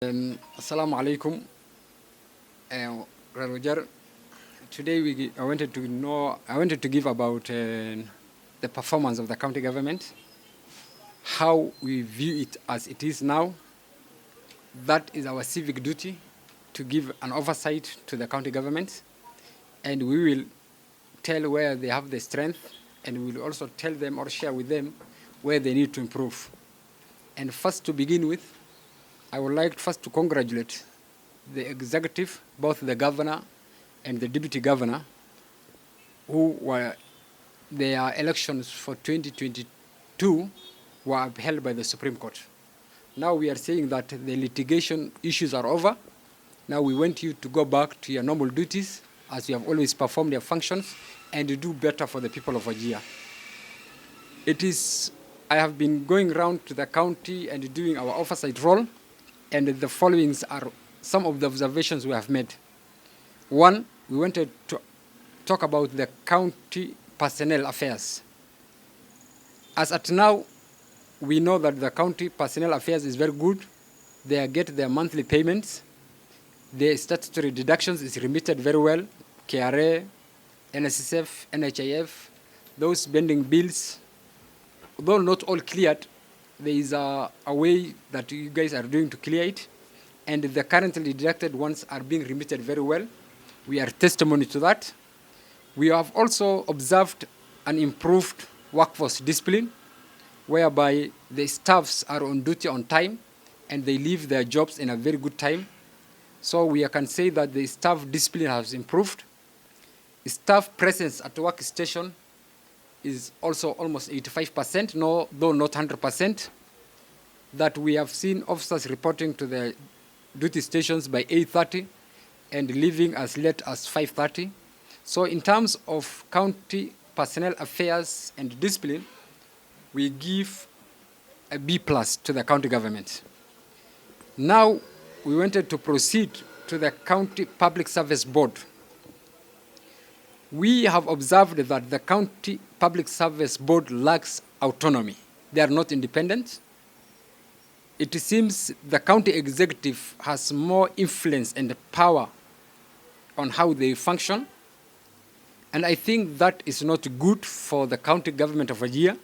Assalamu alaikum. Roger. Today I wanted to give about the performance of the county government, how we view it as it is now. That is our civic duty to give an oversight to the county government, and we will tell where they have the strength, and we will also tell them or share with them where they need to improve. And first, to begin with, I would like first to congratulate the executive, both the governor and the deputy governor, who were their elections for 2022 were upheld by the Supreme Court. Now we are saying that the litigation issues are over. Now we want you to go back to your normal duties as you have always performed your functions and do better for the people of Wajir. I have been going around to the county and doing our oversight role, and the followings are some of the observations we have made. One, we wanted to talk about the county personnel affairs. As at now, we know that the county personnel affairs is very good. They get their monthly payments. The statutory deductions is remitted very well. KRA, NSSF, NHIF, those pending bills, although not all cleared, there is a way that you guys are doing to clear it, and the currently deducted ones are being remitted very well. We are testimony to that. We have also observed an improved workforce discipline, whereby the staffs are on duty on time and they leave their jobs in a very good time. So we can say that the staff discipline has improved. Staff presence at workstation is also almost 85%, though not 100%, that we have seen officers reporting to the duty stations by 8:30 and leaving as late as 5:30. So in terms of county personnel affairs and discipline, we give a B+ to the county government. Now we wanted to proceed to the County Public Service Board. We have observed that the County Public Service Board lacks autonomy. They are not independent. It seems the county executive has more influence and power on how they function. And I think that is not good for the county government of Wajir.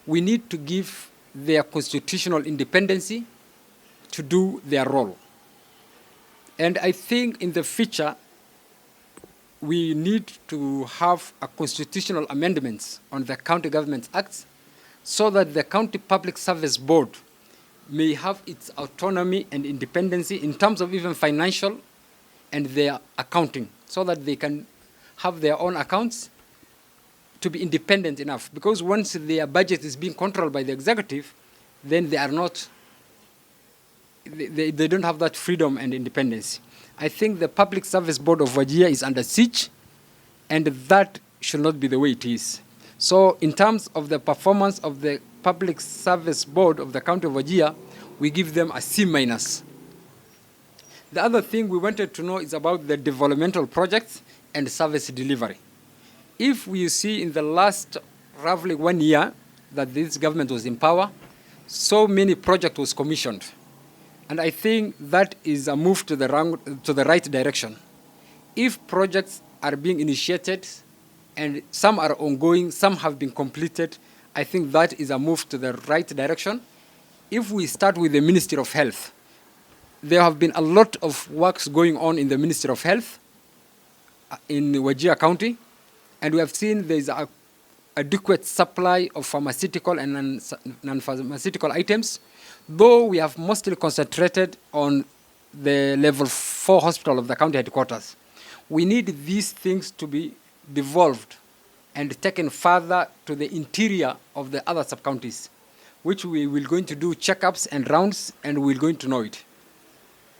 We need to give their constitutional independency to do their role. And I think in the future, we need to have a constitutional amendments on the County Government Act so that the County Public Service Board may have its autonomy and independency in terms of even financial and their accounting, so that they can have their own accounts to be independent enough. Because once their budget is being controlled by the executive, then they are not, they don't have that freedom and independence. I think the Public Service Board of Wajir is under siege, and that should not be the way it is. So in terms of the performance of the Public Service Board of the County of Wajir, we give them a C-. The other thing we wanted to know is about the developmental projects and service delivery. If we see in the last roughly 1 year that this government was in power, so many projects was commissioned. And I think that is a move to the right direction. If projects are being initiated and some are ongoing, some have been completed, I think that is a move to the right direction. If we start with the Ministry of Health, there have been a lot of works going on in the Ministry of Health in Wajir County, and we have seen there is an adequate supply of pharmaceutical and non-pharmaceutical items, though we have mostly concentrated on the level 4 hospital of the county headquarters. We need these things to be devolved and taken further to the interior of the other sub-counties, which we will going to do checkups and rounds, and we're going to know it.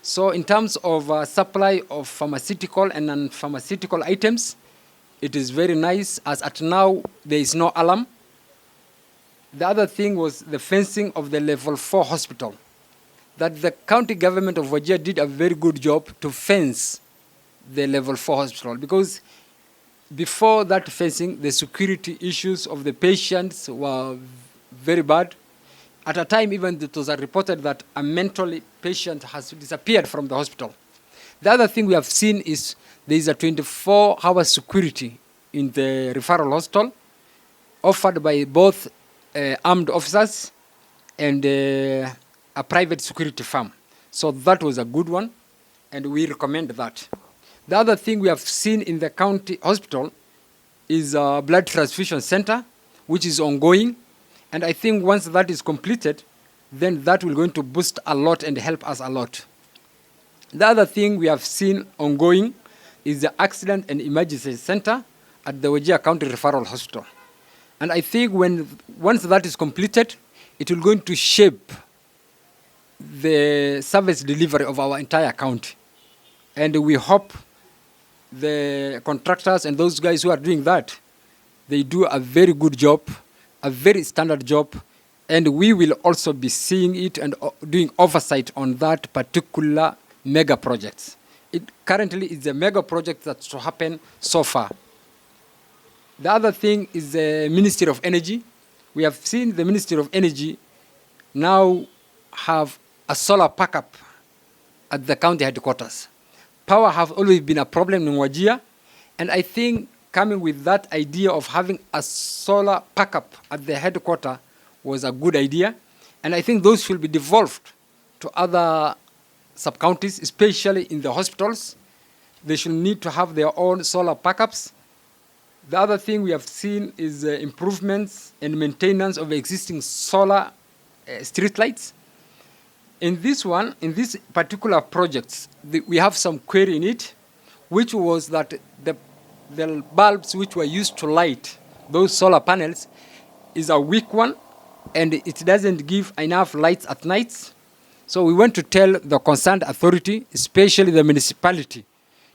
So in terms of supply of pharmaceutical and non-pharmaceutical items, it is very nice, as at now there is no alarm. The other thing was the fencing of the level 4 hospital, that the county government of Wajir did a very good job to fence the level 4 hospital, because before that fencing, the security issues of the patients were very bad. At a time, even it was reported that a mentally patient has disappeared from the hospital. The other thing we have seen is there is a 24-hour security in the referral hospital offered by both armed officers and a private security firm. So that was a good one, and we recommend that. The other thing we have seen in the county hospital is a blood transfusion center, which is ongoing. And I think once that is completed, then that will going to boost a lot and help us a lot. The other thing we have seen ongoing is the accident and emergency center at the Wajir County Referral Hospital. And I think once that is completed, it will going to shape the service delivery of our entire county. And we hope the contractors and those guys who are doing that, they do a very good job, a very standard job, and we will also be seeing it and doing oversight on that particular mega project. It currently is a mega project that's to happen so far. The other thing is the Ministry of Energy. We have seen the Ministry of Energy now have a solar backup at the county headquarters. Power have always been a problem in Wajir, and I think coming with that idea of having a solar backup at the headquarters was a good idea, and I think those should be devolved to other sub-counties, especially in the hospitals. They should need to have their own solar backups. The other thing we have seen is improvements and maintenance of existing solar street lights. In this particular project, we have some query in it, which was that the bulbs which were used to light those solar panels is a weak one, and it doesn't give enough lights at nights. So we want to tell the concerned authority, especially the municipality,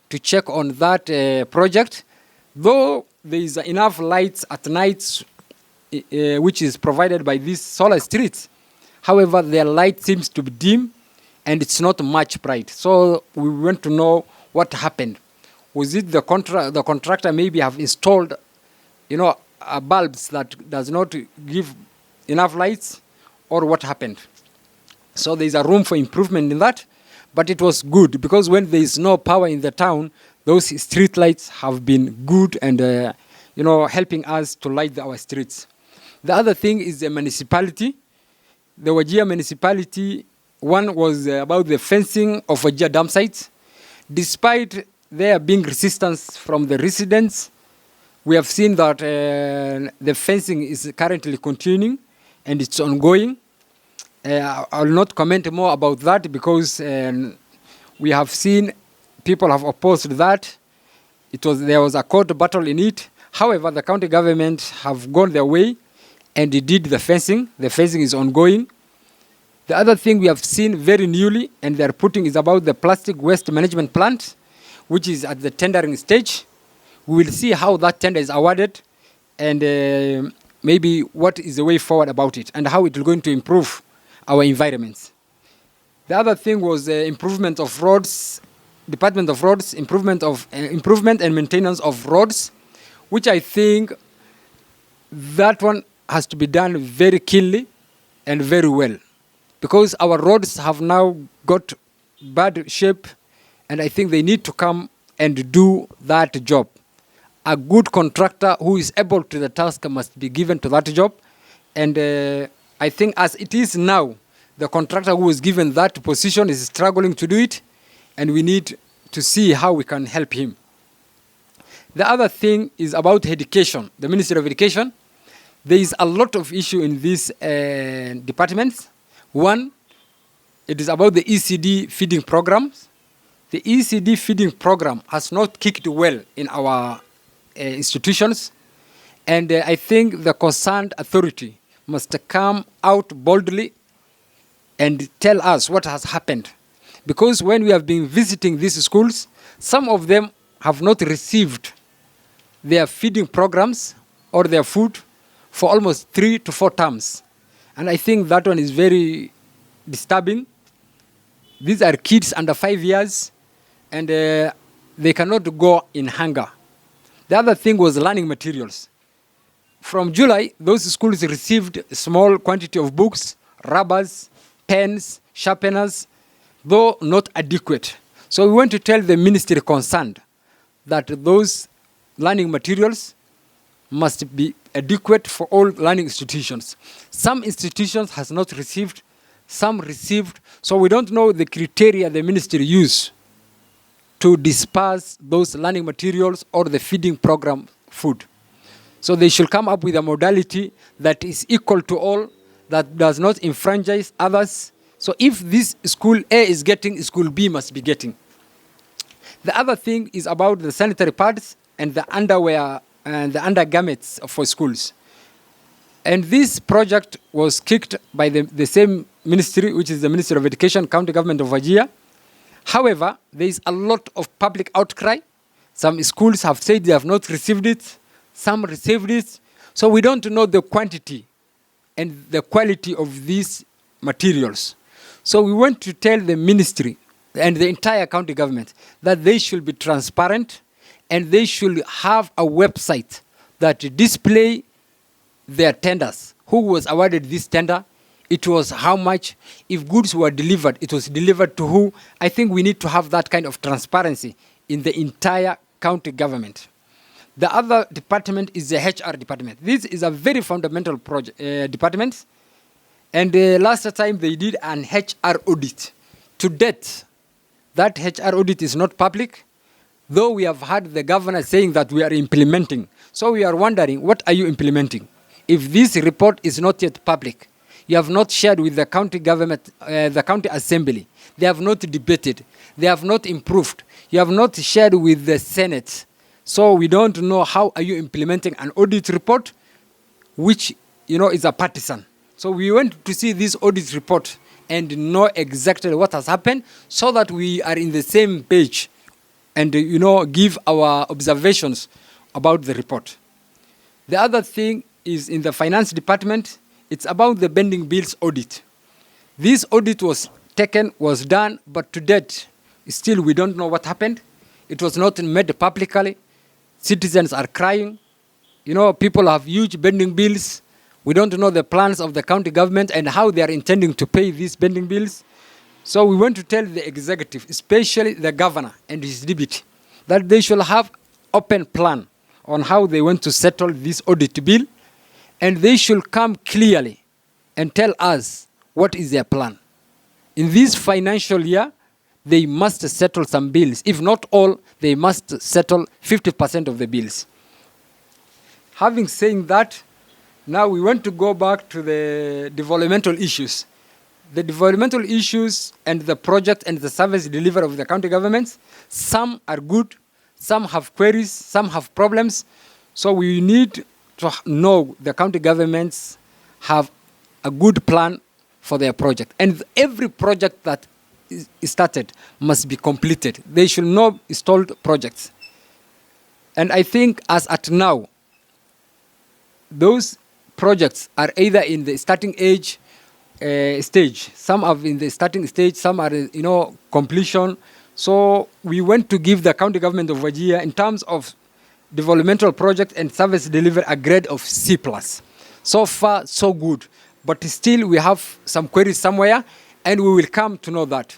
to check on that project. Though there is enough lights at nights, which is provided by these solar streets, however, their light seems to be dim, and it's not much bright. So we want to know what happened. Was it the contractor maybe have installed, bulbs that does not give enough lights, or what happened? So there is a room for improvement in that, but it was good because when there is no power in the town, those street lights have been good and helping us to light our streets. The other thing is the municipality. The Wajir municipality, one was about the fencing of Wajir dam sites. Despite there being resistance from the residents, we have seen that the fencing is currently continuing and it's ongoing. I will not comment more about that because we have seen people have opposed that. There was a court battle in it. However, the county government have gone their way and they did the fencing. The fencing is ongoing. The other thing we have seen very newly and they're putting is about the plastic waste management plant, which is at the tendering stage. We will see how that tender is awarded and maybe what is the way forward about it and how it is going to improve our environments. The other thing was the improvement of roads, Department of Roads, improvement and maintenance of roads, which I think that one has to be done very keenly and very well, because our roads have now got bad shape, and I think they need to come and do that job. A good contractor who is able to the task must be given to that job, and I think as it is now, the contractor who was given that position is struggling to do it, and we need to see how we can help him. The other thing is about education. The Ministry of Education, there is a lot of issue in these departments. One, it is about the ECD feeding programs. The ECD feeding program has not kicked well in our institutions, and I think the concerned authority must come out boldly and tell us what has happened. Because when we have been visiting these schools, some of them have not received their feeding programs or their food for almost 3 to 4 terms. And I think that one is very disturbing. These are kids under 5 years, and they cannot go in hunger. The other thing was learning materials. From July, those schools received a small quantity of books, rubbers, pens, sharpeners, though not adequate. So we want to tell the ministry concerned that those learning materials must be adequate for all learning institutions. Some institutions has not received, some received, so we don't know the criteria the ministry use to disperse those learning materials or the feeding program food. So they should come up with a modality that is equal to all, that does not enfranchise others. So if this school A is getting, school B must be getting. The other thing is about the sanitary pads and the underwear and the undergarments for schools. And this project was kicked by the same ministry, which is the Ministry of Education, County Government of Wajir. However, there is a lot of public outcry. Some schools have said they have not received it. Some received it. So we don't know the quantity and the quality of these materials. So we want to tell the ministry and the entire county government that they should be transparent and they should have a website that display their tenders. Who was awarded this tender? It was how much. If goods were delivered, it was delivered to who. I think we need to have that kind of transparency in the entire county government. The other department is the HR department. This is a very fundamental department. And last time they did an HR audit. To date, that HR audit is not public, though we have heard the governor saying that we are implementing. So we are wondering, what are you implementing? If this report is not yet public, you have not shared with the county government, the county assembly. They have not debated. They have not improved. You have not shared with the Senate. So we don't know how are you implementing an audit report, which is a partisan. So we want to see this audit report and know exactly what has happened, so that we are in the same page and give our observations about the report. The other thing is in the finance department. It's about the pending bills audit. This audit was done, but to date, still we don't know what happened. It was not made publicly. Citizens are crying. People have huge pending bills. We don't know the plans of the county government and how they are intending to pay these pending bills. So we want to tell the executive, especially the governor and his deputy, that they should have open plan on how they want to settle this audit bill, and they should come clearly and tell us what is their plan. In this financial year, they must settle some bills. If not all, they must settle 50% of the bills. Having said that, now we want to go back to the developmental issues. The developmental issues and the project and the service delivery of the county governments, some are good, some have queries, some have problems. So we need to know the county governments have a good plan for their project. And every project that is started must be completed. They should not be stalled projects. And I think as at now, those projects are either in the starting stage. Some are in the starting stage, some are completion. So we want to give the county government of Wajir, in terms of developmental project and service delivery, a grade of C+. So far, so good. But still we have some queries somewhere, and we will come to know that.